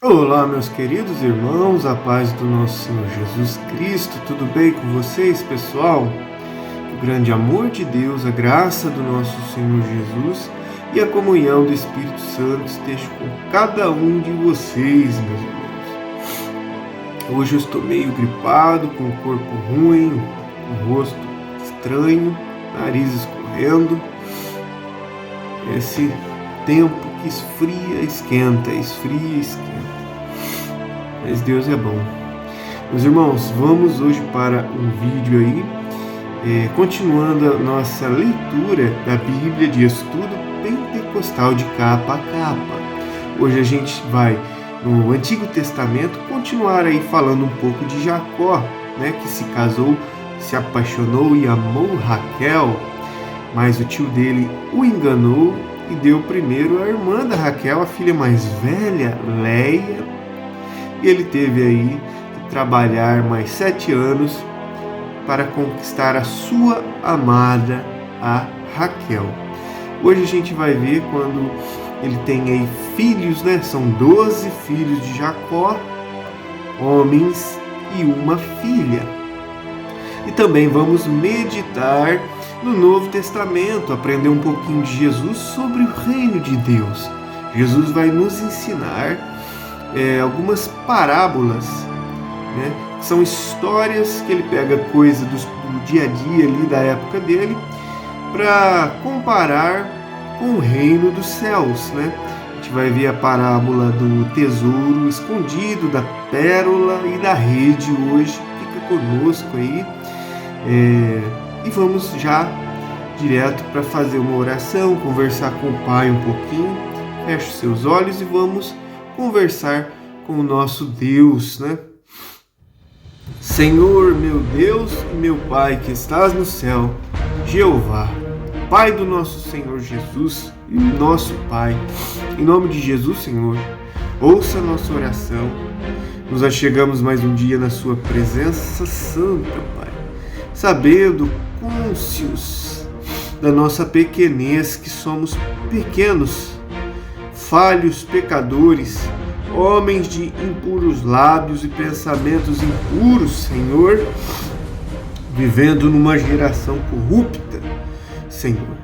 Olá, meus queridos irmãos, a paz do nosso Senhor Jesus Cristo, tudo bem com vocês, pessoal? Que o grande amor de Deus, a graça do nosso Senhor Jesus e a comunhão do Espírito Santo esteja com cada um de vocês, meus irmãos. Hoje eu estou meio gripado, com o corpo ruim, o rosto estranho, nariz escorrendo. Esse tempo que esfria, esquenta, mas Deus é bom. Meus irmãos, vamos hoje para um vídeo aí, continuando a nossa leitura da Bíblia de estudo pentecostal de capa a capa. Hoje a gente vai no Antigo Testamento continuar aí falando um pouco de Jacó, né, que se casou, se apaixonou e amou Raquel, mas o tio dele o enganou e deu primeiro a irmã da Raquel, a filha mais velha, Leia, e ele teve aí que trabalhar mais 7 anos para conquistar a sua amada, a Raquel. Hoje a gente vai ver quando ele tem aí filhos, né? São 12 filhos de Jacó, homens e uma filha. E também vamos meditar no Novo Testamento, aprender um pouquinho de Jesus sobre o reino de Deus. Jesus vai nos ensinar algumas parábolas, né? São histórias que ele pega coisa do dia a dia ali da época dele para comparar com o reino dos céus, né? A gente vai ver a parábola do tesouro escondido, da pérola e da rede hoje. Fica conosco aí. E vamos já direto para fazer uma oração, conversar com o Pai um pouquinho. Feche os seus olhos e vamos conversar com o nosso Deus, né? Senhor, meu Deus e meu Pai que estás no céu, Jeová, Pai do nosso Senhor Jesus e nosso Pai, em nome de Jesus, Senhor, ouça a nossa oração. Nos achegamos mais um dia na sua presença santa, Pai, sabendo, cônscios da nossa pequenez, que somos pequenos, falhos, pecadores, homens de impuros lábios e pensamentos impuros, Senhor, vivendo numa geração corrupta, Senhor.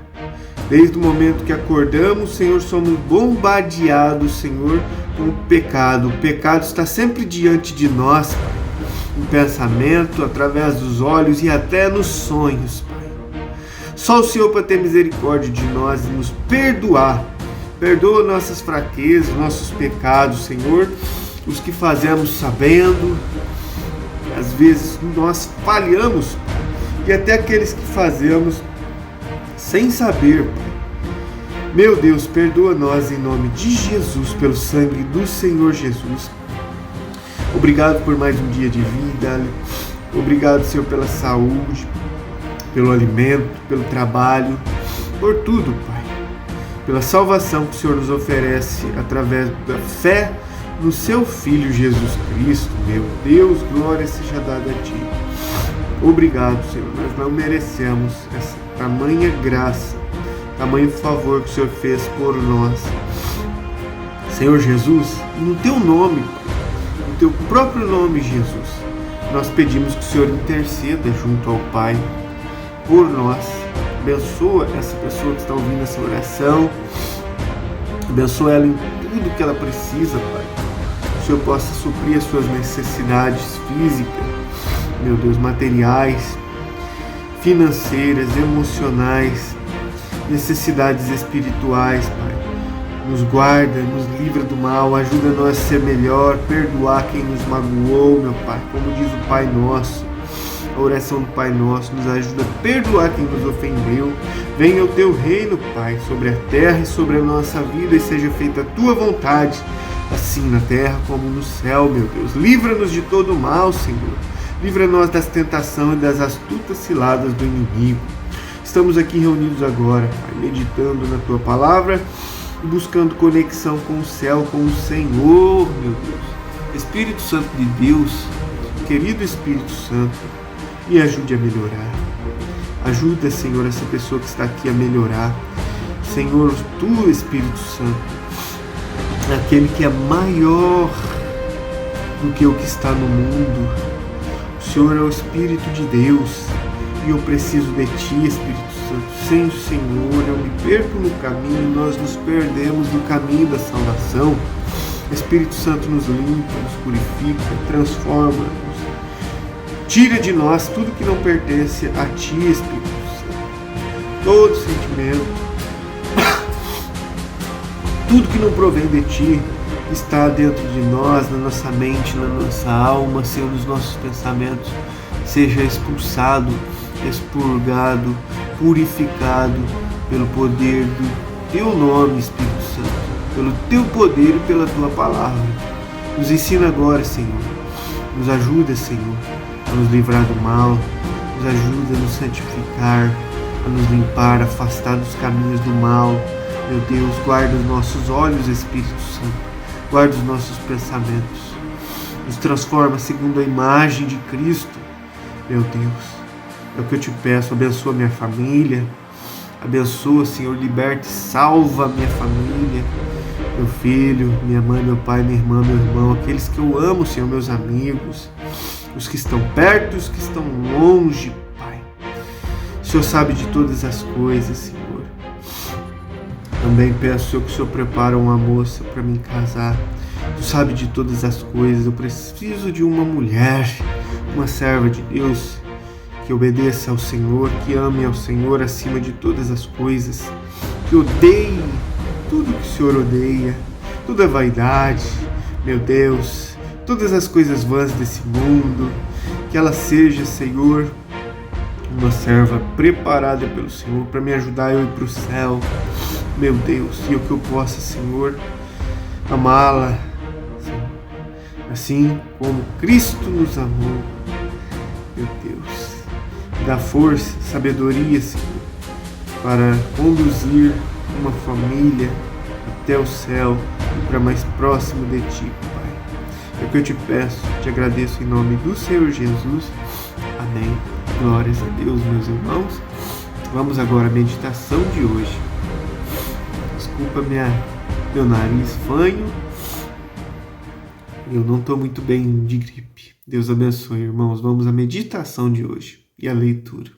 Desde o momento que acordamos, Senhor, somos bombardeados, Senhor, com o pecado. O pecado está sempre diante de nós, Pai, no pensamento, através dos olhos e até nos sonhos, Pai. Só o Senhor para ter misericórdia de nós e nos perdoar. Perdoa nossas fraquezas, nossos pecados, Senhor, os que fazemos sabendo, às vezes nós falhamos, e até aqueles que fazemos sem saber, Pai. Meu Deus, perdoa nós em nome de Jesus, pelo sangue do Senhor Jesus. Obrigado por mais um dia de vida, obrigado, Senhor, pela saúde, pelo alimento, pelo trabalho, por tudo, Pai. Pela salvação que o Senhor nos oferece através da fé no Seu Filho Jesus Cristo. Meu Deus, glória seja dada a Ti. Obrigado, Senhor, nós não merecemos essa tamanha graça, tamanho favor que o Senhor fez por nós. Senhor Jesus, no Teu nome, no Teu próprio nome, Jesus, nós pedimos que o Senhor interceda junto ao Pai por nós. Abençoa essa pessoa que está ouvindo essa oração. Abençoa ela em tudo que ela precisa, Pai. Que o Senhor possa suprir as suas necessidades físicas, meu Deus, materiais, financeiras, emocionais, necessidades espirituais, Pai. Nos guarda, nos livra do mal, ajuda nós a ser melhor, perdoar quem nos magoou, meu Pai. Como diz o Pai Nosso, a oração do Pai Nosso, nos ajuda a perdoar quem nos ofendeu. Venha o Teu reino, Pai, sobre a terra e sobre a nossa vida, e seja feita a Tua vontade, assim na terra como no céu, meu Deus. Livra-nos de todo o mal, Senhor. Livra-nos das tentações e das astutas ciladas do inimigo. Estamos aqui reunidos agora, Pai, meditando na Tua palavra e buscando conexão com o céu, com o Senhor, meu Deus. Espírito Santo de Deus, querido Espírito Santo, me ajude a melhorar. Ajuda, Senhor, essa pessoa que está aqui a melhorar. Senhor, Tu, Espírito Santo, aquele que é maior do que o que está no mundo. O Senhor é o Espírito de Deus e eu preciso de Ti, Espírito Santo. Sem o Senhor eu me perco no caminho, nós nos perdemos do caminho da salvação. Espírito Santo nos limpa, nos purifica, transforma-nos. Tira de nós tudo que não pertence a Ti, Espírito Santo. Todo sentimento, tudo que não provém de Ti está dentro de nós, na nossa mente, na nossa alma, Senhor, nos nossos pensamentos. Seja expulsado, expurgado, purificado pelo poder do Teu nome, Espírito Santo. Pelo Teu poder e pela Tua palavra. Nos ensina agora, Senhor. Nos ajuda, Senhor, a nos livrar do mal. Nos ajuda a nos santificar, a nos limpar, afastar dos caminhos do mal. Meu Deus, guarda os nossos olhos, Espírito Santo. Guarda os nossos pensamentos. Nos transforma segundo a imagem de Cristo. Meu Deus, é o que eu Te peço. Abençoa minha família. Abençoa, Senhor, liberta e salva a minha família. Meu filho, minha mãe, meu pai, minha irmã, meu irmão, aqueles que eu amo, Senhor, meus amigos, os que estão perto e os que estão longe, Pai. O Senhor sabe de todas as coisas, Senhor. Também peço, Senhor, que o Senhor prepare uma moça para me casar. Tu sabe de todas as coisas. Eu preciso de uma mulher, uma serva de Deus, que obedeça ao Senhor, que ame ao Senhor acima de todas as coisas, que odeie tudo que o Senhor odeia, toda a vaidade, meu Deus, todas as coisas vãs desse mundo, que ela seja, Senhor, uma serva preparada pelo Senhor para me ajudar a eu ir para o céu, meu Deus, e que eu possa, Senhor, amá-la, assim como Cristo nos amou, meu Deus, dá força, sabedoria, Senhor, para conduzir uma família até o céu e para mais próximo de Ti, Pai. É o que eu Te peço, Te agradeço em nome do Senhor Jesus. Amém. Glórias a Deus, meus irmãos. Vamos agora à meditação de hoje. Desculpa meu nariz fanho. Eu não estou muito bem de gripe. Deus abençoe, irmãos. Vamos à meditação de hoje e à leitura.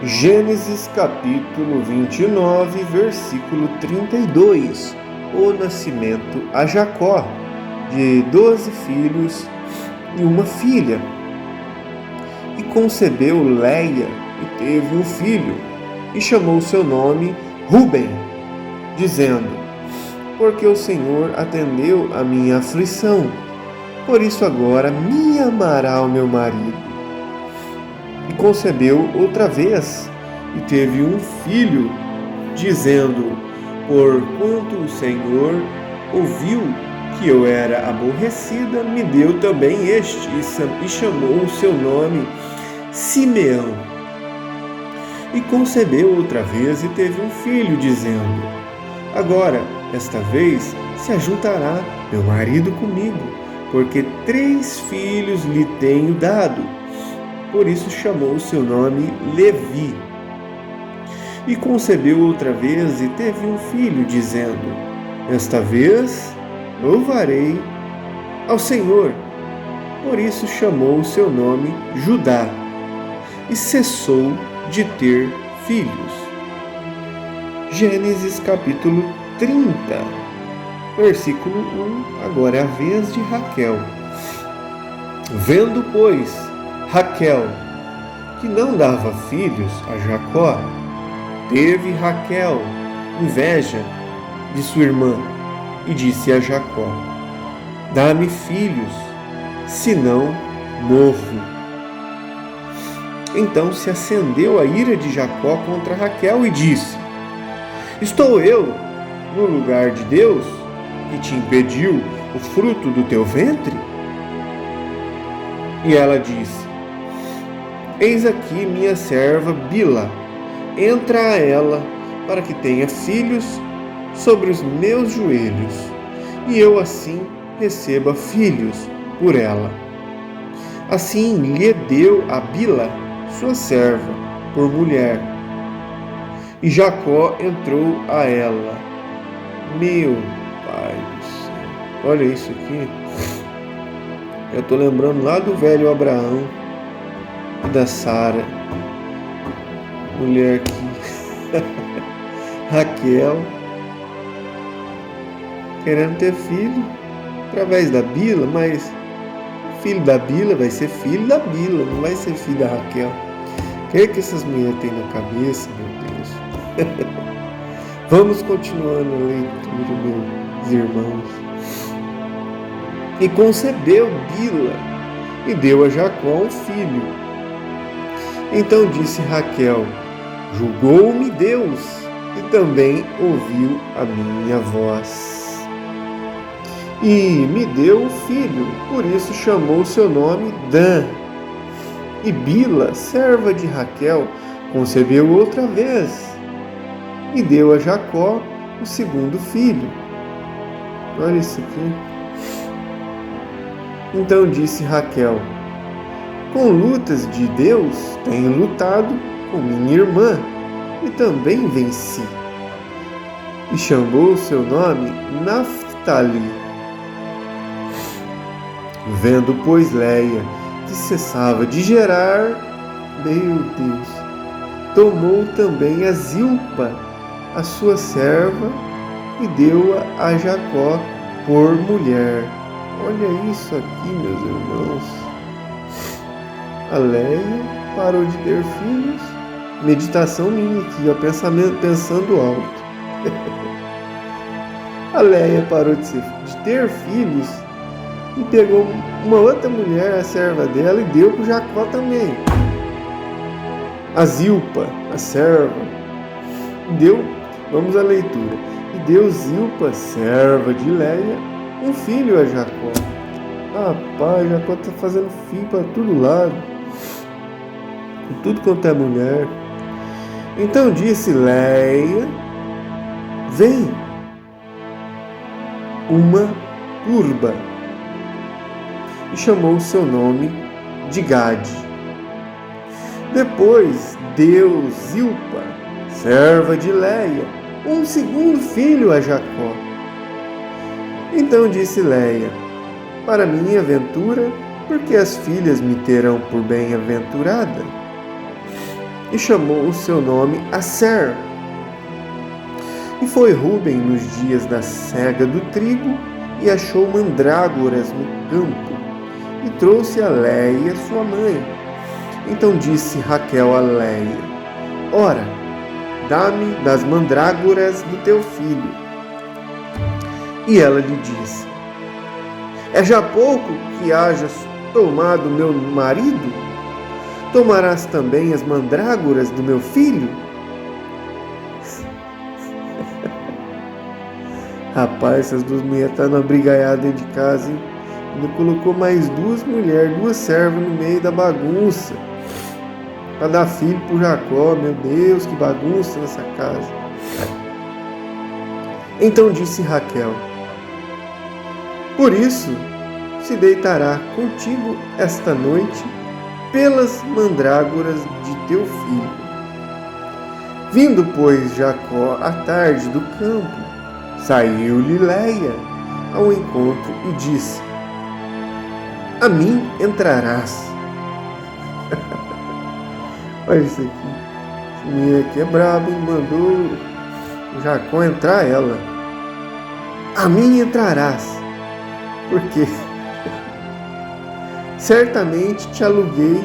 Gênesis capítulo 29, versículo 32. O nascimento a Jacó, de 12 filhos e uma filha. E concebeu Léia e teve um filho, e chamou seu nome Ruben, dizendo: porque o Senhor atendeu a minha aflição, por isso agora me amará o meu marido. E concebeu outra vez, e teve um filho, dizendo: porquanto o Senhor ouviu que eu era aborrecida, me deu também este, e chamou o seu nome Simeão. E concebeu outra vez, e teve um filho, dizendo: agora, esta vez, se ajuntará meu marido comigo, porque 3 filhos lhe tenho dado. Por isso chamou o seu nome Levi. E concebeu outra vez e teve um filho, dizendo: esta vez louvarei ao Senhor. Por isso chamou o seu nome Judá. E cessou de ter filhos. Gênesis capítulo 30, versículo 1. Agora é a vez de Raquel. Vendo, pois, Raquel que não dava filhos a Jacó, teve Raquel inveja de sua irmã e disse a Jacó: dá-me filhos, senão morro. Então se acendeu a ira de Jacó contra Raquel e disse: estou eu no lugar de Deus, que te impediu o fruto do teu ventre? E ela disse: eis aqui minha serva Bila, entra a ela, para que tenha filhos sobre os meus joelhos, e eu assim receba filhos por ela. Assim lhe deu a Bila, sua serva, por mulher. E Jacó entrou a ela. Meu Pai do céu, Olha isso aqui. Eu estou lembrando lá do velho Abraão e da Sara, mulher que Raquel, querendo ter filho através da Bila, mas filho da Bila vai ser filho da Bila, não vai ser filho da Raquel. O que essas mulheres têm na cabeça, meu Deus? Vamos continuando a leitura, meus irmãos. E concebeu Bila e deu a Jacó um filho. Então disse Raquel: julgou-me Deus e também ouviu a minha voz. E me deu um filho, por isso chamou seu nome Dan. E Bila, serva de Raquel, concebeu outra vez e deu a Jacó o segundo filho. Olha isso aqui. Então disse Raquel: com lutas de Deus tenho lutado com minha irmã e também venci. E chamou seu nome Naftali. Vendo, pois, Léia que cessava de gerar, meu Deus, tomou também a Zilpa, a sua serva, e deu-a a Jacó por mulher. Olha isso aqui, meus irmãos. A Léia parou de ter filhos. Meditação minha aqui, ó, pensando alto. A Léia parou de ter filhos e pegou uma outra mulher, a serva dela, e deu para o Jacó também. A Zilpa, a serva, vamos à leitura. E deu Zilpa, serva de Léia, um filho a Jacó. Rapaz, Jacó está fazendo filho para todo lado, com tudo quanto é mulher. Então disse Léia: vem uma turba. E chamou o seu nome de Gade. Depois deu Zilpa, serva de Léia, um segundo filho a Jacó. Então disse Léia: para minha ventura, porque as filhas me terão por bem-aventurada? E chamou o seu nome Asser. E foi Rúben nos dias da cega do trigo e achou mandrágoras no campo e trouxe a Léia, sua mãe. Então disse Raquel a Léia: ora, dá-me das mandrágoras do teu filho. E ela lhe disse: é já pouco que hajas tomado meu marido? Tomarás também as mandrágoras do meu filho? Rapaz, essas duas mulheres estão na brigaiada dentro de casa, hein? Ainda colocou mais duas mulheres, duas servas no meio da bagunça, para dar filho para Jacó. Meu Deus, que bagunça nessa casa. Então disse Raquel: por isso se deitará contigo esta noite pelas mandrágoras de teu filho. Vindo, pois, Jacó à tarde do campo, saiu-lhe Léia ao encontro e disse: a mim entrarás. Olha isso aqui. Essa mulher aqui é braba, hein? Mandou Jacó entrar ela. A mim entrarás. Por quê? Certamente te aluguei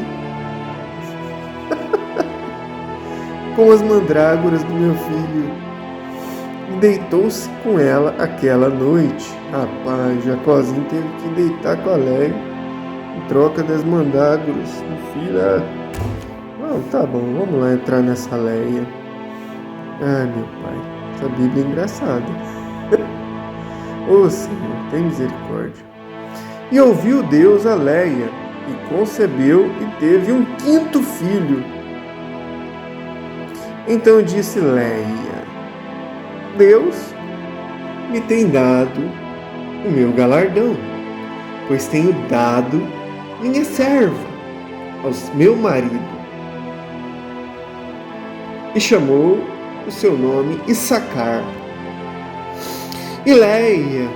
com as mandrágoras do meu filho. E deitou-se com ela aquela noite. Rapaz, Jacózinho teve que deitar com a Léia em troca das mandrágoras do filho. Não, tá bom, vamos lá entrar nessa Léia. Ai, meu pai, essa Bíblia é engraçada. Ô Senhor, tem misericórdia. E ouviu Deus a Léia, e concebeu e teve um quinto filho. Então disse Léia: Deus me tem dado o meu galardão, pois tenho dado minha serva ao meu marido. E chamou o seu nome Issacar. E Léia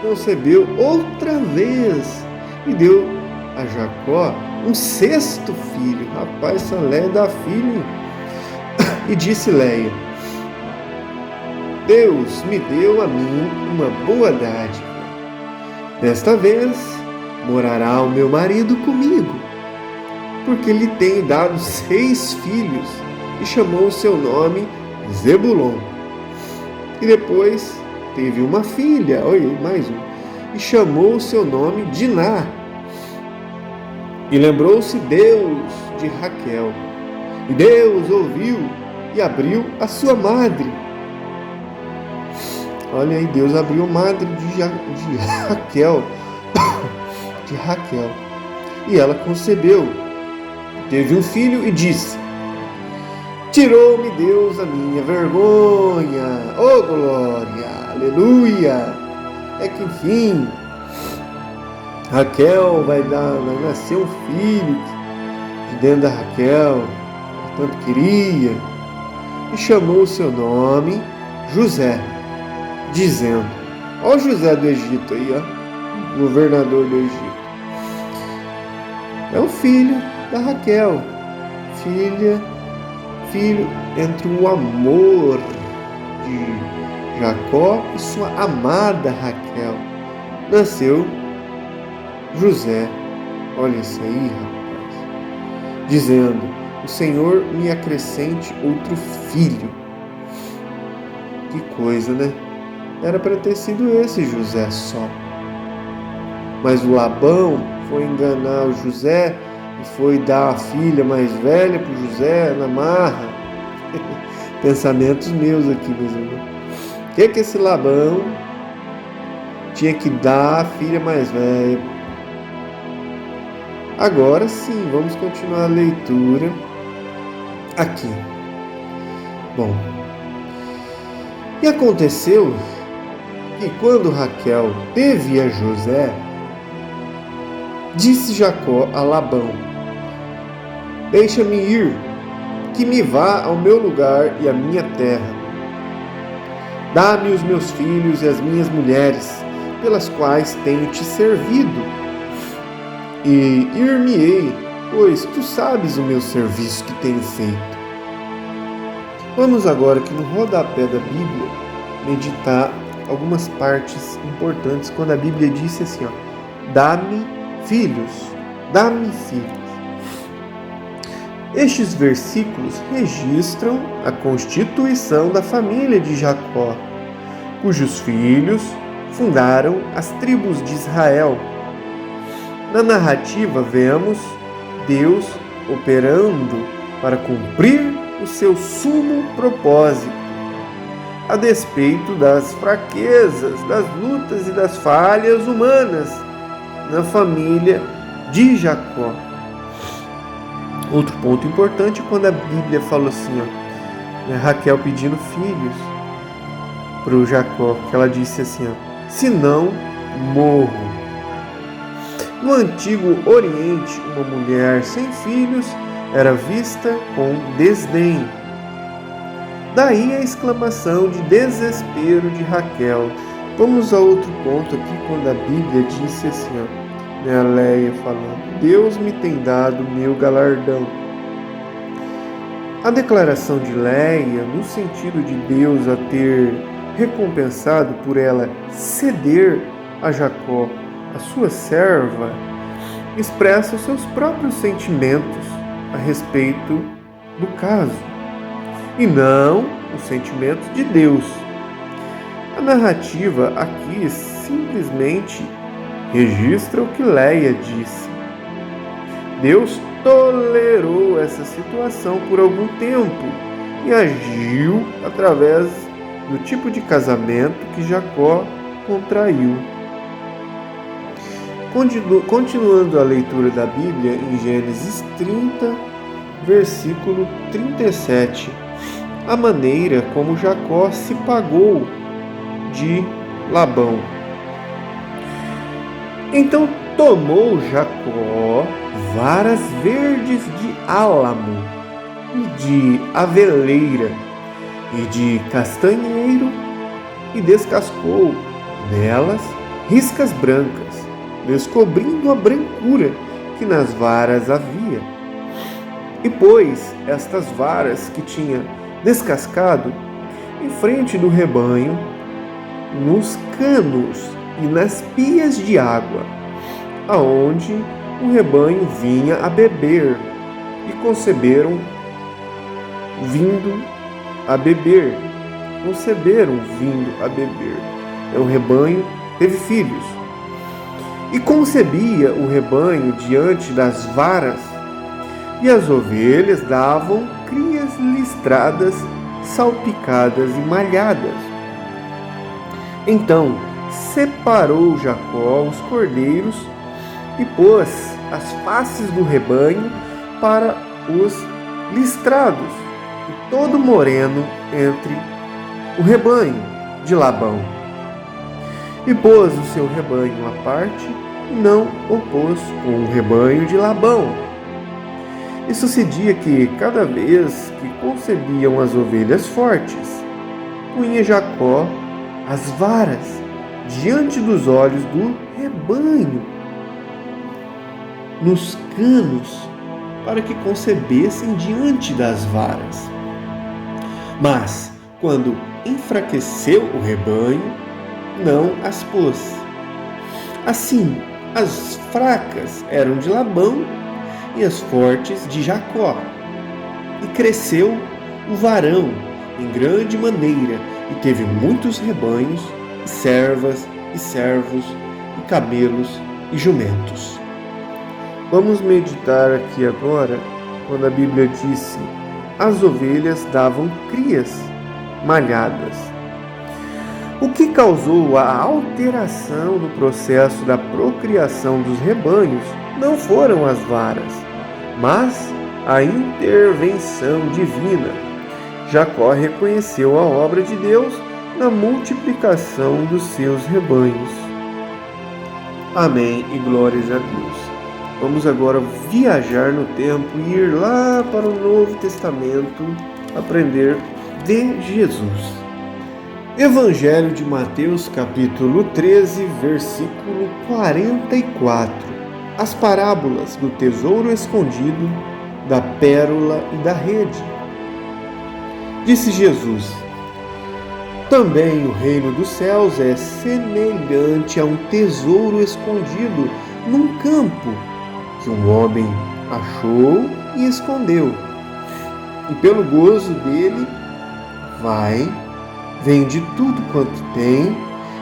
concebeu outra vez e deu a Jacó um 6º filho. Rapaz, essa Léia dá filho. E disse Léia: Deus me deu a mim uma boa dádiva. Desta vez morará o meu marido comigo, porque lhe tenho dado 6 filhos, e chamou o seu nome Zebulon. E depois teve uma filha, olha, mais um, e chamou o seu nome Diná. E lembrou-se Deus de Raquel, e Deus ouviu e abriu a sua madre. Olha aí, Deus abriu a madre de Raquel, e ela concebeu, teve um filho e disse: Tirou-me Deus a minha vergonha. Oh, glória, aleluia. É que enfim, Raquel vai nascer um filho de dentro da Raquel, que tanto queria, e chamou o seu nome José, dizendo: ó José do Egito aí, ó, governador do Egito. É o filho da Raquel, filho entre o amor de Jacó e sua amada Raquel. Nasceu José, olha isso aí, rapaz, dizendo: o Senhor me acrescente outro filho. Que coisa, né? Era para ter sido esse José só. Mas o Labão foi enganar o José e foi dar a filha mais velha para o José na marra. Pensamentos meus aqui, meus irmãos. O que esse Labão tinha que dar a filha mais velha? Agora sim, vamos continuar a leitura aqui. Bom, e aconteceu que quando Raquel teve a José, disse Jacó a Labão: deixa-me ir, que me vá ao meu lugar e à minha terra. Dá-me os meus filhos e as minhas mulheres, pelas quais tenho te servido, e ir-me-ei, pois tu sabes o meu serviço que tenho feito. Vamos agora aqui no rodapé da Bíblia meditar algumas partes importantes quando a Bíblia disse assim, ó: dá-me filhos, dá-me filhos. Estes versículos registram a constituição da família de Jacó, cujos filhos fundaram as tribos de Israel. Na narrativa vemos Deus operando para cumprir o seu sumo propósito, a despeito das fraquezas, das lutas e das falhas humanas na família de Jacó. Outro ponto importante é quando a Bíblia falou assim, ó, Raquel pedindo filhos para o Jacó, que ela disse assim, ó: se não, morro. No Antigo Oriente, uma mulher sem filhos era vista com desdém. Daí a exclamação de desespero de Raquel. Vamos a outro ponto aqui, quando a Bíblia disse assim, ó, a Léia falando: Deus me tem dado meu galardão. A declaração de Léia, no sentido de Deus a ter recompensado por ela ceder a Jacó, a sua serva, expressa os seus próprios sentimentos a respeito do caso, e não os sentimentos de Deus. A narrativa aqui simplesmente registra o que Léia disse. Deus tolerou essa situação por algum tempo e agiu através do tipo de casamento que Jacó contraiu. Continuando a leitura da Bíblia em Gênesis 30, versículo 37, a maneira como Jacó se pagou de Labão. Então tomou Jacó varas verdes de álamo e de aveleira e de castanheiro e descascou nelas riscas brancas, descobrindo a brancura que nas varas havia. E pôs estas varas que tinha descascado em frente do rebanho, nos canos e nas pias de água, aonde o rebanho vinha a beber, e conceberam vindo a beber. O rebanho teve filhos. E concebia o rebanho diante das varas, e as ovelhas davam crias listradas, salpicadas e malhadas. Então separou Jacó os cordeiros e pôs as faces do rebanho para os listrados, e todo moreno entre o rebanho de Labão. E pôs o seu rebanho à parte, e não o pôs com o rebanho de Labão. E sucedia que, cada vez que concebiam as ovelhas fortes, punha Jacó as varas diante dos olhos do rebanho, nos canos, para que concebessem diante das varas. Mas, quando enfraqueceu o rebanho, não as pôs. Assim, as fracas eram de Labão e as fortes de Jacó. E cresceu o varão em grande maneira, e teve muitos rebanhos, e servas, e servos, e camelos, e jumentos. Vamos meditar aqui agora, quando a Bíblia disse: as ovelhas davam crias malhadas. O que causou a alteração no processo da procriação dos rebanhos não foram as varas, mas a intervenção divina. Jacó reconheceu a obra de Deus na multiplicação dos seus rebanhos. Amém e glórias a Deus. Vamos agora viajar no tempo e ir lá para o Novo Testamento, aprender de Jesus. Evangelho de Mateus, capítulo 13, versículo 44. As parábolas do tesouro escondido, da pérola e da rede. Disse Jesus: também o reino dos céus é semelhante a um tesouro escondido num campo, que um homem achou e escondeu. E pelo gozo dele, vende tudo quanto tem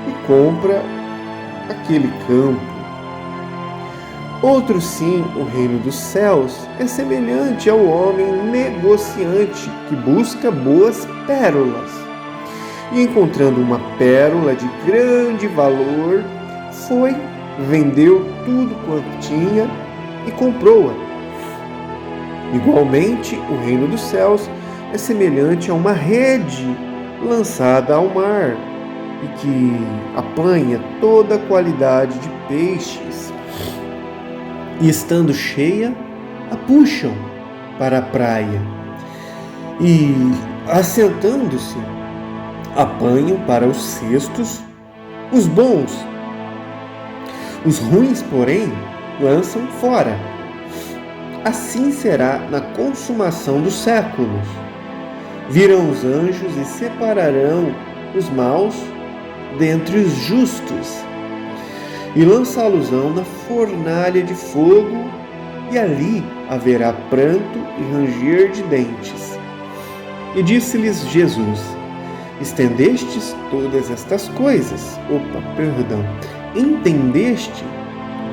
e compra aquele campo. Outro sim, o reino dos céus é semelhante ao homem negociante que busca boas pérolas. E encontrando uma pérola de grande valor, vendeu tudo quanto tinha e comprou-a. Igualmente, o reino dos céus é semelhante a uma rede lançada ao mar e que apanha toda a qualidade de peixes. E estando cheia, a puxam para a praia e, assentando-se, apanham para os cestos os bons. Os ruins, porém, lançam fora. Assim será na consumação dos séculos. Virão os anjos e separarão os maus dentre os justos, e lançá-los-ão na fornalha de fogo, e ali haverá pranto e ranger de dentes. E disse-lhes Jesus: estendestes todas estas coisas? Entendeste?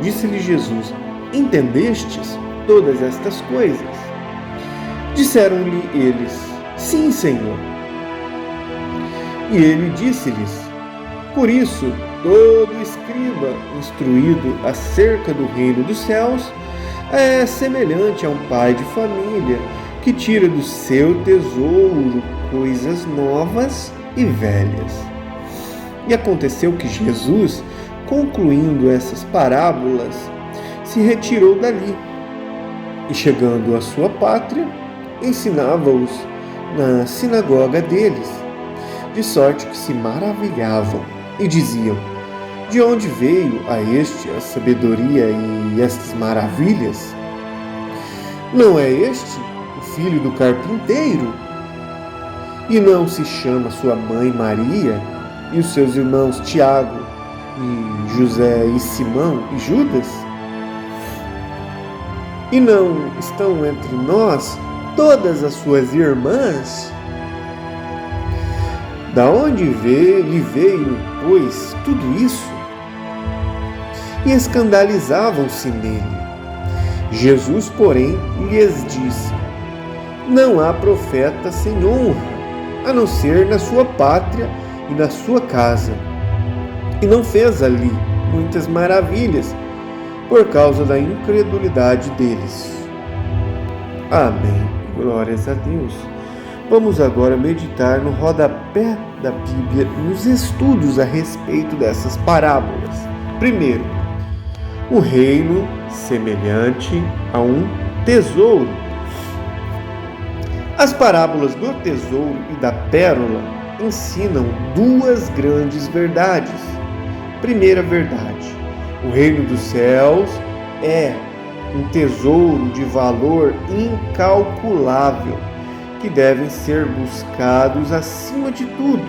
Disse-lhe Jesus: entendestes todas estas coisas? Disseram-lhe eles: sim, Senhor. E ele disse-lhes: por isso, todo escriba instruído acerca do reino dos céus é semelhante a um pai de família que tira do seu tesouro coisas novas e velhas. E aconteceu que Jesus, concluindo essas parábolas, se retirou dali e, chegando à sua pátria, ensinava-os na sinagoga deles, de sorte que se maravilhavam e diziam: De onde veio a este a sabedoria e estas maravilhas? Não é este o filho do carpinteiro? E não se chama sua mãe Maria, e os seus irmãos Tiago, e José, e Simão, e Judas? E não estão entre nós todas as suas irmãs? Da onde lhe veio, pois, tudo isso? E escandalizavam-se nele. Jesus, porém, lhes disse: não há profeta sem honra, a não ser na sua pátria e na sua casa. E não fez ali muitas maravilhas, por causa da incredulidade deles. Amém. Glórias a Deus. Vamos agora meditar no rodapé da Bíblia, nos estudos a respeito dessas parábolas. Primeiro, o reino semelhante a um tesouro. As parábolas do tesouro e da pérola ensinam duas grandes verdades. Primeira verdade: o reino dos céus é um tesouro de valor incalculável, que devem ser buscados acima de tudo.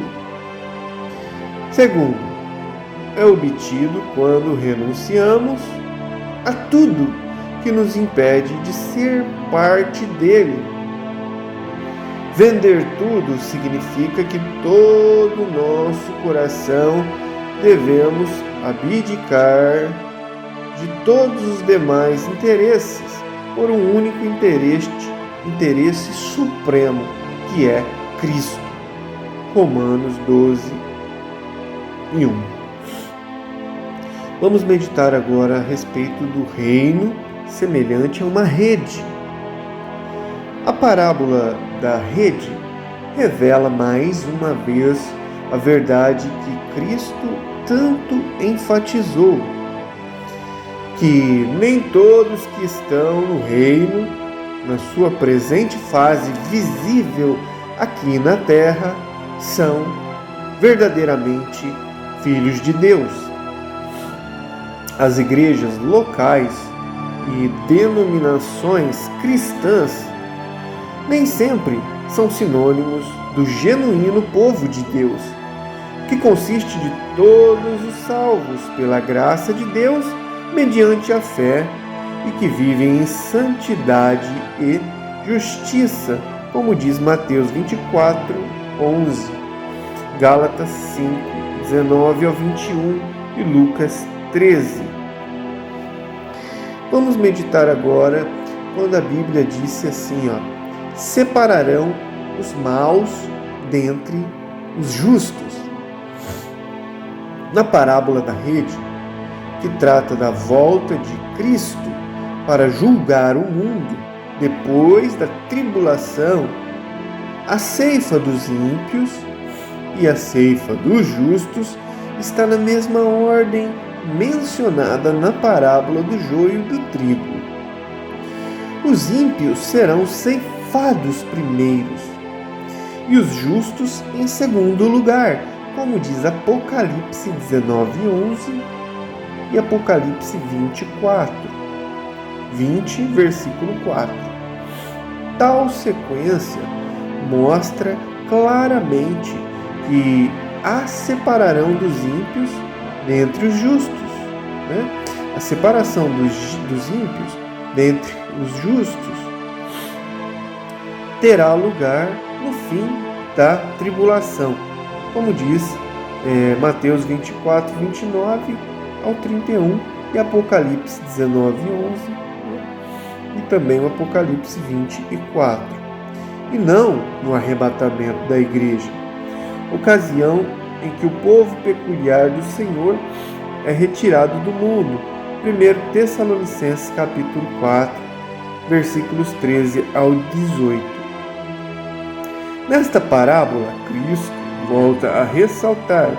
Segundo, é obtido quando renunciamos a tudo que nos impede de ser parte dele. Vender tudo significa que todo o nosso coração devemos abdicar de todos os demais interesses por um único interesse supremo, que é Cristo. Romanos 12:1. Vamos meditar agora a respeito do reino semelhante a uma rede. A parábola da rede revela mais uma vez a verdade que Cristo tanto enfatizou, que nem todos que estão no reino, na sua presente fase visível aqui na terra, são verdadeiramente filhos de Deus. As igrejas locais e denominações cristãs nem sempre são sinônimos do genuíno povo de Deus, que consiste de todos os salvos pela graça de Deus mediante a fé e que vivem em santidade e justiça, como diz Mateus 24:11, Gálatas 5:19-21 e Lucas 13. Vamos meditar agora quando a Bíblia disse assim, separarão os maus dentre os justos. Na parábola da rede, que trata da volta de Cristo para julgar o mundo depois da tribulação, a ceifa dos ímpios e a ceifa dos justos está na mesma ordem mencionada na parábola do joio e do trigo. Os ímpios serão ceifados primeiros e os justos em segundo lugar, como diz Apocalipse 19:11 e Apocalipse 20, versículo 4. Tal sequência mostra claramente que a separarão dos ímpios dentre os justos. A separação dos ímpios dentre os justos terá lugar no fim da tribulação, como diz Mateus 24:29-31 e Apocalipse 19:11 e também o Apocalipse 20:4, e não no arrebatamento da igreja, ocasião em que o povo peculiar do Senhor é retirado do mundo. 1 Tessalonicenses capítulo 4, versículos 13-18. Nesta parábola, Cristo volta a ressaltar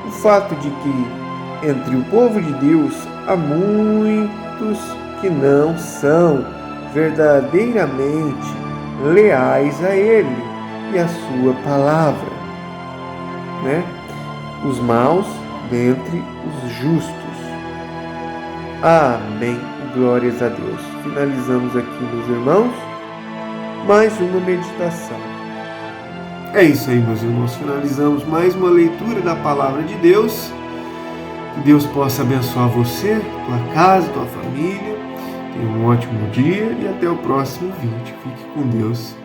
o fato de que entre o povo de Deus há muitos que não são verdadeiramente leais a Ele e a sua palavra. Os maus dentre os justos. Amém. Glórias a Deus. Finalizamos aqui, meus irmãos, mais uma meditação. É isso aí, meus irmãos. Finalizamos mais uma leitura da Palavra de Deus. Que Deus possa abençoar você, tua casa, tua família. Tenha um ótimo dia e até o próximo vídeo. Fique com Deus.